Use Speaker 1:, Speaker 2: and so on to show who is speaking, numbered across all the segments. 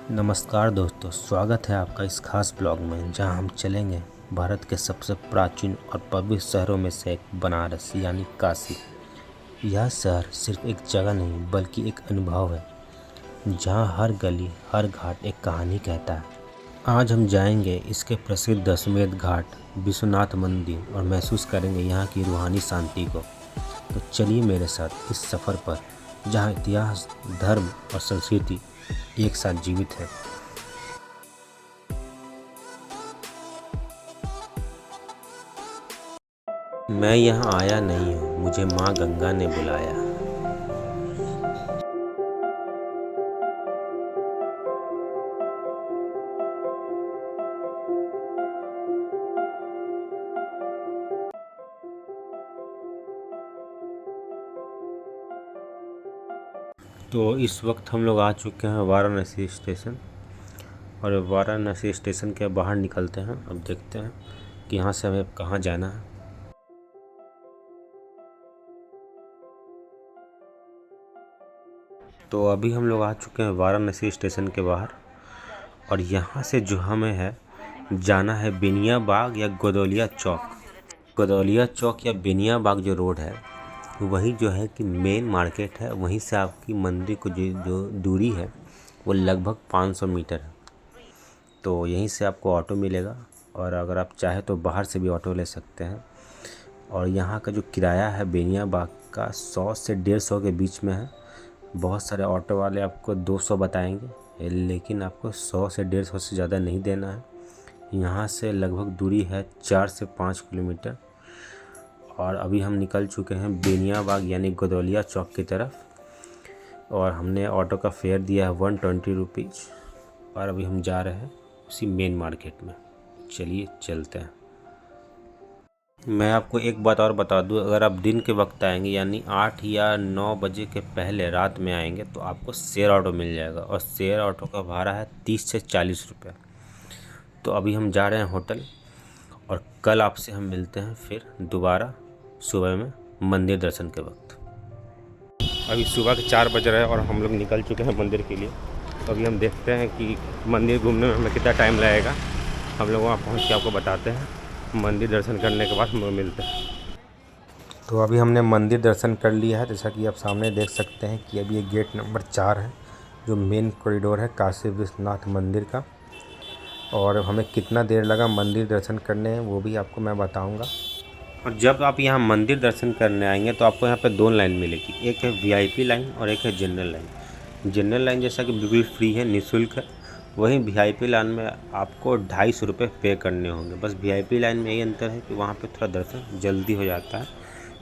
Speaker 1: नमस्कार दोस्तों, स्वागत है आपका इस खास ब्लॉग में जहां हम चलेंगे भारत के सबसे प्राचीन और पवित्र शहरों में से एक बनारस यानी काशी। यह शहर सिर्फ एक जगह नहीं बल्कि एक अनुभव है जहां हर गली हर घाट एक कहानी कहता है। आज हम जाएंगे इसके प्रसिद्ध दशमेध घाट, विश्वनाथ मंदिर और महसूस करेंगे यहाँ की रूहानी शांति को। तो चलिए मेरे साथ इस सफ़र पर जहाँ इतिहास, धर्म और संस्कृति एक साथ जीवित है। मैं यहाँ आया नहीं हूँ, मुझे माँ गंगा ने बुलाया। तो इस वक्त हम लोग आ चुके हैं वाराणसी स्टेशन, और वाराणसी स्टेशन के बाहर निकलते हैं। अब देखते हैं कि यहाँ से हमें कहाँ जाना है। तो अभी हम लोग आ चुके हैं वाराणसी स्टेशन के बाहर, और यहाँ से जो हमें है जाना है बेनिया बाग या गोदौलिया चौक। गोदौलिया चौक या बेनिया बाग जो रोड है वही जो है कि मेन मार्केट है। वहीं से आपकी मंदिर को जो दूरी है वो लगभग 500 मीटर है। तो यहीं से आपको ऑटो मिलेगा, और अगर आप चाहे तो बाहर से भी ऑटो ले सकते हैं। और यहाँ का जो किराया है बेनिया बाग का 100 से 150 के बीच में है। बहुत सारे ऑटो वाले आपको 200 बताएंगे, लेकिन आपको 100 से 150 से ज़्यादा नहीं देना है। यहाँ से लगभग दूरी है 4 से 5 किलोमीटर। और अभी हम निकल चुके हैं बेनिया बाग यानी गोदौलिया चौक की तरफ, और हमने ऑटो का फेयर दिया है 120 रुपीज़। और अभी हम जा रहे हैं उसी मेन मार्केट में। चलिए चलते हैं। मैं आपको एक बात और बता दूं, अगर आप दिन के वक्त आएंगे यानी 8 या 9 बजे के पहले रात में आएंगे तो आपको शेयर ऑटो मिल जाएगा, और शेयर ऑटो का भाड़ा है 30 से 40 रुपये। तो अभी हम जा रहे हैं होटल, और कल आपसे हम मिलते हैं फिर दोबारा सुबह में मंदिर दर्शन के वक्त। अभी सुबह के 4 बज रहे हैं और हम लोग निकल चुके हैं मंदिर के लिए। तो अभी हम देखते हैं कि मंदिर घूमने में हमें कितना टाइम लगेगा। हम लोग वहाँ पहुँच के आपको बताते हैं। मंदिर दर्शन करने के बाद हम लोग मिलते हैं। तो अभी हमने मंदिर दर्शन कर लिया है, जैसा कि आप सामने देख सकते हैं कि अभी ये गेट नंबर 4 है जो मेन कॉरिडोर है काशी विश्वनाथ मंदिर का। और हमें कितना देर लगा मंदिर दर्शन करने में वो भी आपको मैं बताऊंगा। और जब आप यहाँ मंदिर दर्शन करने आएंगे तो आपको यहाँ पे 2 लाइन मिलेगी, एक है वीआईपी लाइन और एक है जनरल लाइन। जनरल लाइन जैसा कि बिल्कुल फ्री है, निःशुल्क है। वहीं वीआईपी लाइन में आपको 250 रुपये पे करने होंगे। बस वीआईपी लाइन में यही अंतर है कि वहाँ पे थोड़ा दर्शन जल्दी हो जाता है,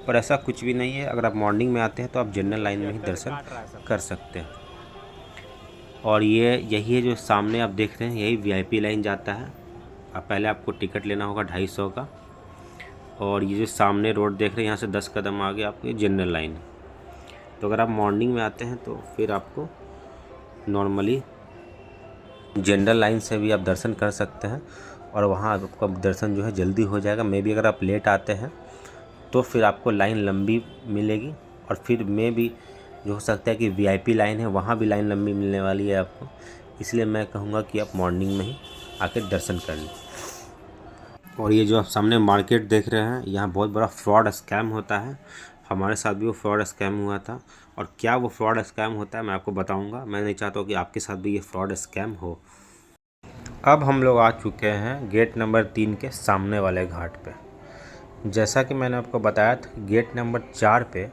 Speaker 1: पर ऐसा कुछ भी नहीं है। अगर आप मॉर्निंग में आते हैं तो आप जनरल लाइन में ही दर्शन कर सकते हैं। और यही है जो सामने आप देख रहे हैं, यही वीआईपी लाइन जाता है। अब पहले आपको टिकट लेना होगा 250 का। और ये जो सामने रोड देख रहे हैं यहाँ से 10 कदम आगे आपको ये जनरल लाइन है। तो अगर आप मॉर्निंग में आते हैं तो फिर आपको नॉर्मली जनरल लाइन से भी आप दर्शन कर सकते हैं, और वहाँ आपका दर्शन जो है जल्दी हो जाएगा। मे भी अगर आप लेट आते हैं तो फिर आपको लाइन लंबी मिलेगी, और फिर मे भी जो हो सकता है कि वीआईपी लाइन है वहाँ भी लाइन लंबी मिलने वाली है आपको। इसलिए मैं कहूँगा कि आप मॉर्निंग में ही आकर दर्शन कर लें। और ये जो आप सामने मार्केट देख रहे हैं, यहाँ बहुत बड़ा फ्रॉड स्कैम होता है। हमारे साथ भी वो फ्रॉड स्कैम हुआ था, और क्या वो फ्रॉड स्कैम होता है मैं आपको बताऊंगा। मैं नहीं चाहता कि आपके साथ भी ये फ्रॉड स्कैम हो। अब हम लोग आ चुके हैं गेट नंबर 3 के सामने वाले घाट पे। जैसा कि मैंने आपको बताया था, गेट नंबर 4 पे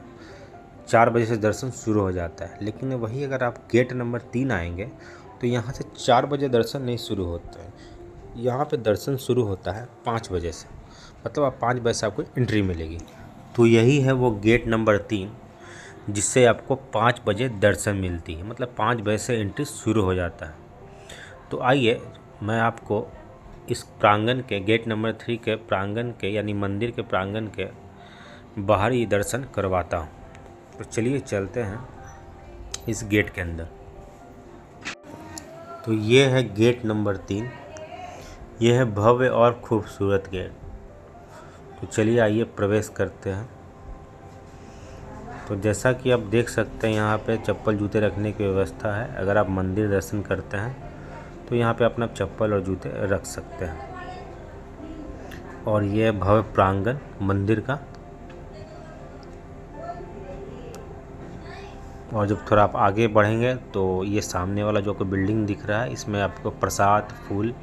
Speaker 1: 4 बजे से दर्शन शुरू हो जाता है, लेकिन वही अगर आप गेट नंबर 3 आएंगे तो यहाँ से 4 बजे दर्शन नहीं शुरू होते हैं। यहाँ पे दर्शन शुरू होता है 5 बजे से, मतलब आप 5 बजे से आपको एंट्री मिलेगी। तो यही है वो गेट नंबर 3 जिससे आपको 5 बजे दर्शन मिलती है, मतलब 5 बजे से एंट्री शुरू हो जाता है। तो आइए मैं आपको इस प्रांगण के गेट नंबर 3 के प्रांगण के यानी मंदिर के प्रांगण के बाहरी दर्शन करवाता हूँ। तो चलिए चलते हैं इस गेट के अंदर। तो ये है गेट नंबर 3। यह है भव्य और खूबसूरत गेट। तो चलिए आइए प्रवेश करते हैं। तो जैसा कि आप देख सकते हैं यहाँ पे चप्पल जूते रखने की व्यवस्था है। अगर आप मंदिर दर्शन करते हैं तो यहाँ पे अपना चप्पल और जूते रख सकते हैं। और ये भव्य प्रांगण मंदिर का। और जब थोड़ा आप आगे बढ़ेंगे तो ये सामने वाला जो आपको बिल्डिंग दिख रहा है, इसमें आपको प्रसाद, फूल,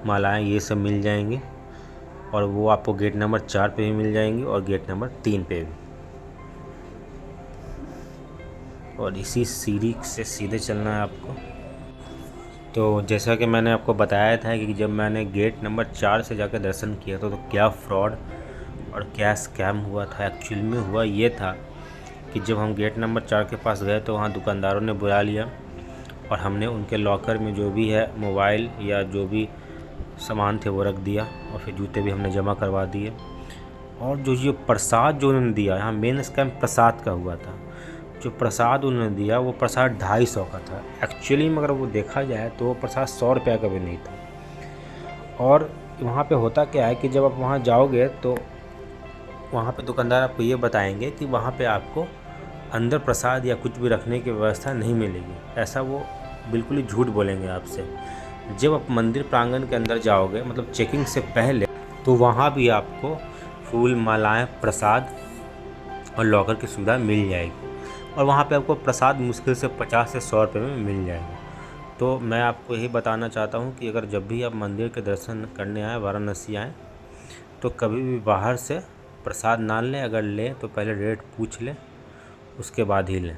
Speaker 1: मालाएं ये सब मिल जाएंगी। और वो आपको गेट नंबर 4 पे भी मिल जाएंगी और गेट नंबर 3 पे भी। और इसी सीढ़ी से सीधे चलना है आपको। तो जैसा कि मैंने आपको बताया था कि जब मैंने गेट नंबर 4 से जाकर दर्शन किया तो क्या फ्रॉड और क्या स्कैम हुआ था। एक्चुअल में हुआ ये था कि जब हम गेट नंबर 4 के पास गए तो वहाँ दुकानदारों ने बुला लिया और हमने उनके लॉकर में जो भी है मोबाइल या जो भी सामान थे वो रख दिया और फिर जूते भी हमने जमा करवा दिए। और जो ये प्रसाद जो उन्होंने दिया, यहाँ मेन स्कैम प्रसाद का हुआ था। जो प्रसाद उन्होंने दिया वो प्रसाद 250 का था। एक्चुअली में अगर वो देखा जाए तो वो प्रसाद 100 रुपये का भी नहीं था। और वहाँ पे होता क्या है कि जब आप वहाँ जाओगे तो वहाँ पे दुकानदार आपको ये बताएंगे कि वहाँ पे आपको अंदर प्रसाद या कुछ भी रखने की व्यवस्था नहीं मिलेगी। ऐसा वो बिल्कुल ही झूठ बोलेंगे आपसे। जब आप मंदिर प्रांगण के अंदर जाओगे, मतलब चेकिंग से पहले, तो वहाँ भी आपको फूल, मालाएं, प्रसाद और लॉकर की सुविधा मिल जाएगी। और वहाँ पे आपको प्रसाद मुश्किल से 50 से 100 रुपये में मिल जाएगा। तो मैं आपको यही बताना चाहता हूँ कि अगर जब भी आप मंदिर के दर्शन करने आए, वाराणसी आएँ, तो कभी भी बाहर से प्रसाद ना लें। अगर लें तो पहले रेट पूछ लें, उसके बाद ही लें।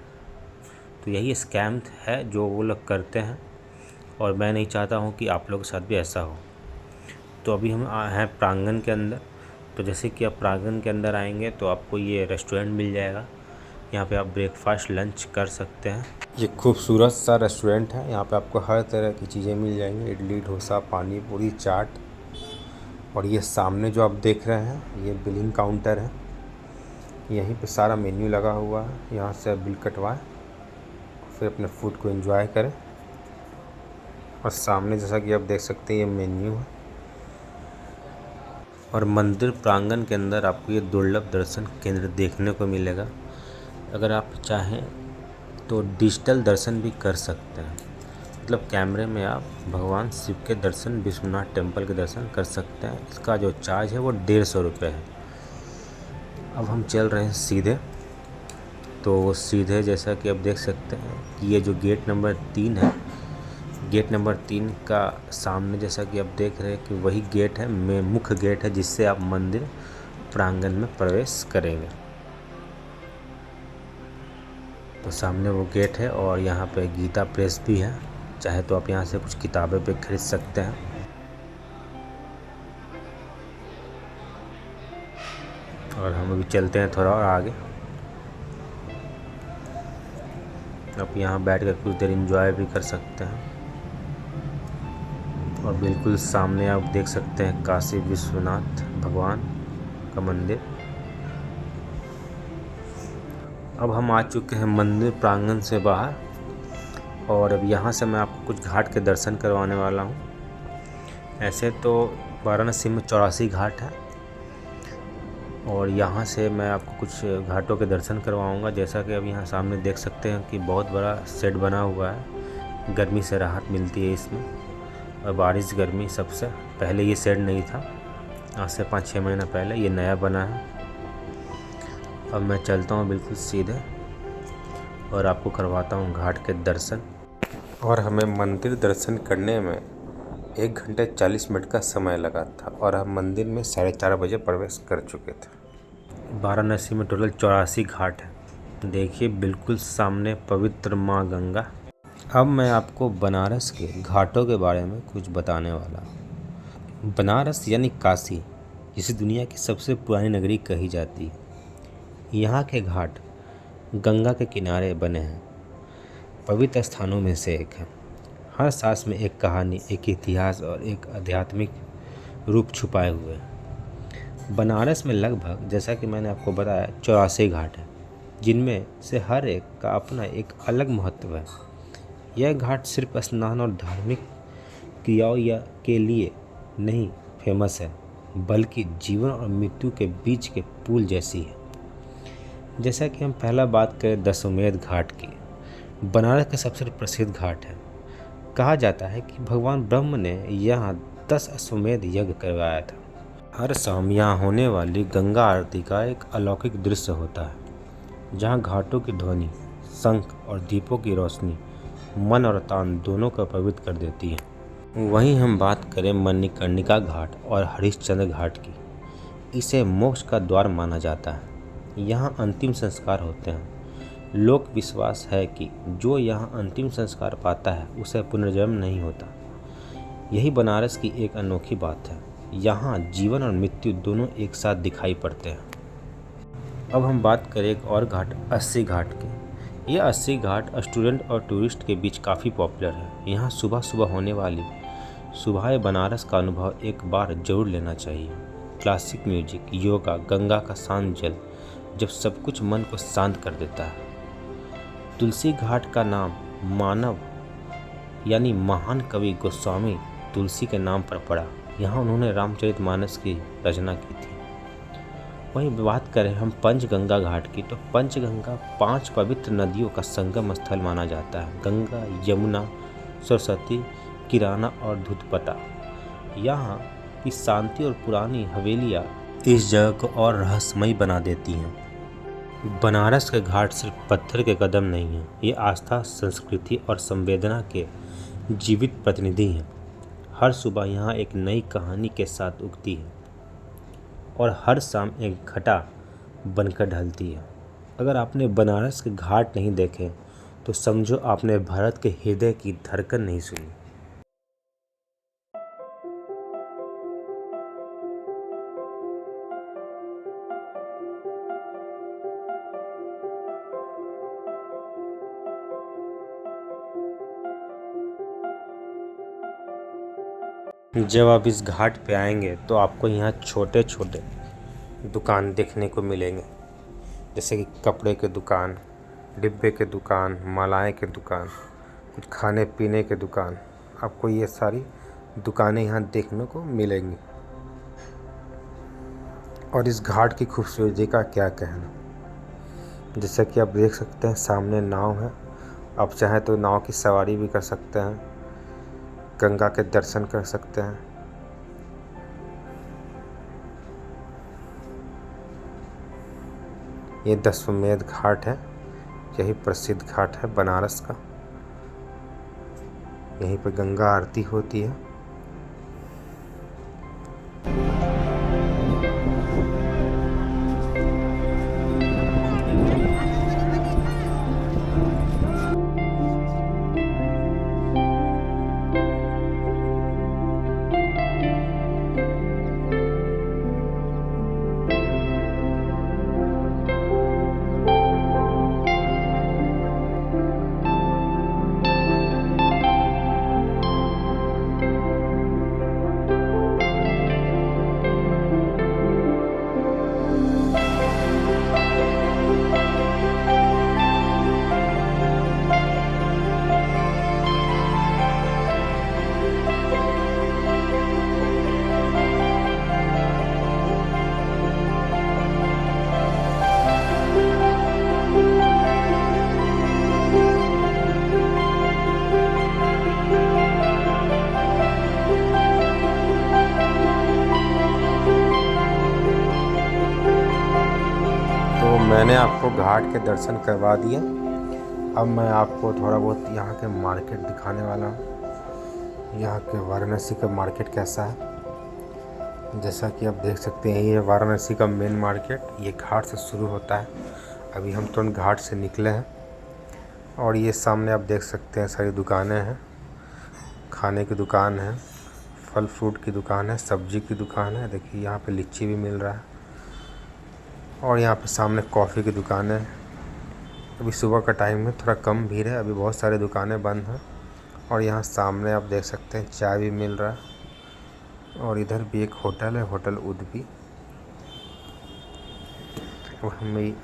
Speaker 1: तो यही स्कैम है जो वो लोग करते हैं और मैं नहीं चाहता हूँ कि आप लोगों के साथ भी ऐसा हो। तो अभी हम हैं प्रांगण के अंदर। तो जैसे कि आप प्रांगण के अंदर आएंगे तो आपको ये रेस्टोरेंट मिल जाएगा। यहाँ पे आप ब्रेकफास्ट, लंच कर सकते हैं। ये खूबसूरत सा रेस्टोरेंट है। यहाँ पे आपको हर तरह की चीज़ें मिल जाएंगी, इडली, डोसा, पानी पूरी, चाट। और ये सामने जो आप देख रहे हैं ये बिलिंग काउंटर है। यहीं पे सारा मेन्यू लगा हुआ है। यहाँ से आप बिल कटवाएं, फिर अपने फूड को एंजॉय करें। और सामने जैसा कि आप देख सकते हैं ये मेन्यू है। और मंदिर प्रांगण के अंदर आपको ये दुर्लभ दर्शन केंद्र देखने को मिलेगा। अगर आप चाहें तो डिजिटल दर्शन भी कर सकते हैं। मतलब कैमरे में आप भगवान शिव के दर्शन, विश्वनाथ टेम्पल के दर्शन कर सकते हैं। इसका जो चार्ज है वो 150 रुपये है। अब हम चल रहे हैं सीधे। तो सीधे जैसा कि आप देख सकते हैं कि ये जो गेट नंबर 3 है, गेट नंबर 3 का सामने जैसा कि आप देख रहे हैं कि वही गेट है, मुख्य गेट है जिससे आप मंदिर प्रांगण में प्रवेश करेंगे। तो सामने वो गेट है और यहाँ पे गीता प्रेस भी है। चाहे तो आप यहाँ से कुछ किताबें भी खरीद सकते हैं। और हम अभी चलते हैं थोड़ा और आगे। आप यहाँ बैठ कर कुछ देर एंजॉय भी कर सकते हैं। और बिल्कुल सामने आप देख सकते हैं काशी विश्वनाथ भगवान का मंदिर। अब हम आ चुके हैं मंदिर प्रांगण से बाहर और अब यहाँ से मैं आपको कुछ घाट के दर्शन करवाने वाला हूँ। ऐसे तो वाराणसी में 84 घाट है और यहाँ से मैं आपको कुछ घाटों के दर्शन करवाऊँगा। जैसा कि अब यहाँ सामने देख सकते हैं कि बहुत बड़ा शेड बना हुआ है। गर्मी से राहत मिलती है इसमें। और बारिश, गर्मी सबसे पहले ये शेड नहीं था, आज से 5-6 महीना पहले ये नया बना है। अब मैं चलता हूँ बिल्कुल सीधे और आपको करवाता हूँ घाट के दर्शन। और हमें मंदिर दर्शन करने में 1 घंटे 40 मिनट का समय लगा था और हम मंदिर में 4:30 बजे प्रवेश कर चुके थे। वाराणसी में टोटल 84 घाट है। देखिए बिल्कुल सामने पवित्र माँ गंगा। अब मैं आपको बनारस के घाटों के बारे में कुछ बताने वाला हूँ। बनारस यानी काशी, जिसे दुनिया की सबसे पुरानी नगरी कही जाती है। यहाँ के घाट गंगा के किनारे बने हैं, पवित्र स्थानों में से एक है। हर सांस में एक कहानी, एक इतिहास और एक आध्यात्मिक रूप छुपाए हुए हैं। बनारस में लगभग, जैसा कि मैंने आपको बताया, 84 घाट हैं, जिनमें से हर एक का अपना एक अलग महत्व है। यह घाट सिर्फ स्नान और धार्मिक क्रियाओं के लिए नहीं फेमस है, बल्कि जीवन और मृत्यु के बीच के पुल जैसी है। जैसा कि हम पहला बात करें दशाश्वमेध घाट की, बनारस का सबसे प्रसिद्ध घाट है। कहा जाता है कि भगवान ब्रह्म ने यहाँ 10 अश्वमेध यज्ञ करवाया था। हर शाम यहाँ होने वाली गंगा आरती का एक अलौकिक दृश्य होता है, जहाँ घाटों की ध्वनि, शंख और दीपों की रोशनी मन और तन दोनों को पवित्र कर देती है। वहीं हम बात करें मणिकर्णिका घाट और हरिश्चंद्र घाट की, इसे मोक्ष का द्वार माना जाता है। यहाँ अंतिम संस्कार होते हैं। लोक विश्वास है कि जो यहाँ अंतिम संस्कार पाता है उसे पुनर्जन्म नहीं होता। यही बनारस की एक अनोखी बात है, यहाँ जीवन और मृत्यु दोनों एक साथ दिखाई पड़ते हैं। अब हम बात करें एक और घाट, अस्सी घाट की। यह 80 घाट स्टूडेंट और टूरिस्ट के बीच काफ़ी पॉपुलर है। यहाँ सुबह सुबह होने वाली सुबह बनारस का अनुभव एक बार जरूर लेना चाहिए। क्लासिक म्यूजिक, योगा, गंगा का शांत जल, जब सब कुछ मन को शांत कर देता है। तुलसी घाट का नाम मानव यानी महान कवि गोस्वामी तुलसी के नाम पर पड़ा। यहाँ उन्होंने रामचरितमानस की रचना की थी। वहीं बात करें हम पंचगंगा घाट की, तो पंचगंगा 5 पवित्र नदियों का संगम स्थल माना जाता है। गंगा, यमुना, सरस्वती, किराना और धुतपता। यहाँ की शांति और पुरानी हवेलियाँ इस जगह को और रहस्यमयी बना देती हैं। बनारस के घाट सिर्फ पत्थर के कदम नहीं हैं, ये आस्था, संस्कृति और संवेदना के जीवित प्रतिनिधि हैं। हर सुबह यहाँ एक नई कहानी के साथ उगती है और हर शाम एक घटा बनकर ढलती है। अगर आपने बनारस के घाट नहीं देखे तो समझो आपने भारत के हृदय की धड़कन नहीं सुनी। जब आप इस घाट पे आएंगे तो आपको यहाँ छोटे छोटे दुकान देखने को मिलेंगे, जैसे कि कपड़े के दुकान, डिब्बे के दुकान, मालाएं के दुकान, कुछ खाने पीने के दुकान। आपको ये सारी दुकानें यहाँ देखने को मिलेंगी। और इस घाट की खूबसूरती का क्या कहना, जैसे कि आप देख सकते हैं सामने नाव है। आप चाहें तो नाव की सवारी भी कर सकते हैं, गंगा के दर्शन कर सकते हैं। ये दशाश्वमेध घाट है, यही प्रसिद्ध घाट है बनारस का। यहीं पे गंगा आरती होती है। मैंने आपको घाट के दर्शन करवा दिए। अब मैं आपको थोड़ा बहुत यहाँ के मार्केट दिखाने वाला हूँ। यहाँ के वाराणसी का मार्केट कैसा है, जैसा कि आप देख सकते हैं ये वाराणसी का मेन मार्केट। ये घाट से शुरू होता है। अभी हम तुरंत घाट से निकले हैं और ये सामने आप देख सकते हैं सारी दुकानें हैं। खाने की दुकान है, फल फ्रूट की दुकान है, सब्जी की दुकान है। देखिए यहाँ पे लीची भी मिल रहा है और यहाँ पे सामने कॉफ़ी की दुकान है। अभी सुबह का टाइम है, थोड़ा कम भीड़ है, अभी बहुत सारी दुकानें बंद हैं। और यहाँ सामने आप देख सकते हैं चाय भी मिल रहा है। और इधर भी एक होटल है, होटल उदबी।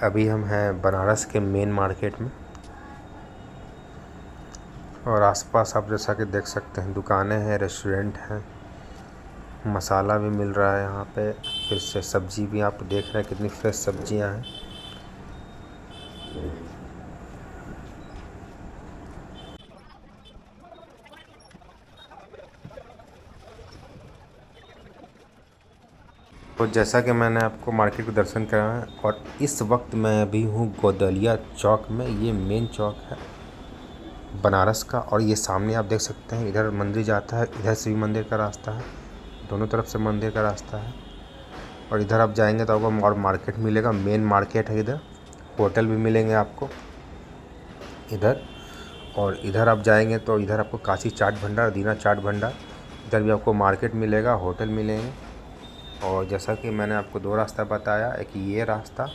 Speaker 1: अभी हम हैं बनारस के मेन मार्केट में और आसपास आप जैसा कि देख सकते हैं दुकानें हैं, रेस्टोरेंट हैं, मसाला भी मिल रहा है यहाँ पे। फिर से सब्जी भी आप देख रहे हैं कितनी फ्रेश सब्जियाँ हैं। तो जैसा कि मैंने आपको मार्केट के दर्शन कराया और इस वक्त मैं अभी हूँ गोदलिया चौक में। ये मेन चौक है बनारस का और ये सामने आप देख सकते हैं इधर मंदिर जाता है, इधर से भी मंदिर का रास्ता है, दोनों तरफ से मंदिर का रास्ता है। और इधर आप जाएंगे तो आपको और मार्केट मिलेगा, मेन मार्केट है इधर, होटल भी मिलेंगे आपको इधर। और इधर आप जाएंगे तो इधर आपको काशी चाट भंडार, दीना चाट भंडार, इधर भी आपको मार्केट मिलेगा, होटल मिलेंगे। और जैसा कि मैंने आपको दो रास्ता बताया, एक ये रास्ता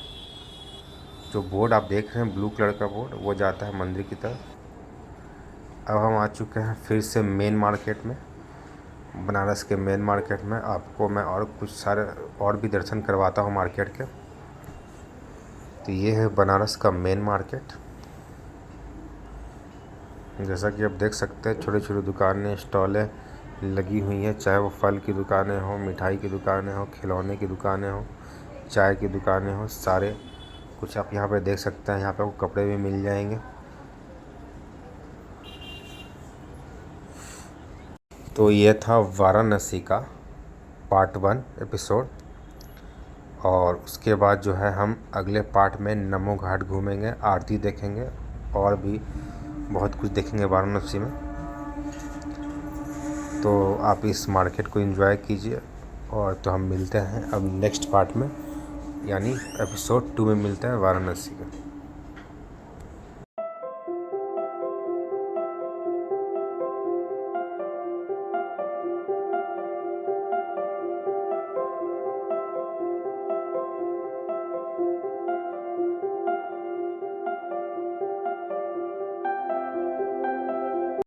Speaker 1: जो बोर्ड आप देख रहे हैं ब्लू कलर का बोर्ड, वो जाता है मंदिर की तरफ। अब हम आ चुके हैं फिर से मेन मार्केट में, बनारस के मेन मार्केट में। आपको मैं और कुछ सारे और भी दर्शन करवाता हूँ मार्केट के। तो ये है बनारस का मेन मार्केट। जैसा कि आप देख सकते हैं छोटी छोटी दुकानें, स्टॉलें लगी हुई हैं, चाहे वो फल की दुकानें हों, मिठाई की दुकानें हों, खिलौने की दुकानें हों, चाय की दुकानें हों, सारे कुछ आप यहाँ पे देख सकते हैं। यहाँ पे आपको कपड़े भी मिल जाएंगे। तो ये था वाराणसी का पार्ट 1 एपिसोड। और उसके बाद जो है हम अगले पार्ट में नमो घाट घूमेंगे, आरती देखेंगे और भी बहुत कुछ देखेंगे वाराणसी में। तो आप इस मार्केट को एंजॉय कीजिए। और तो हम मिलते हैं अब नेक्स्ट पार्ट में, यानी एपिसोड 2 में मिलते हैं वाराणसी का।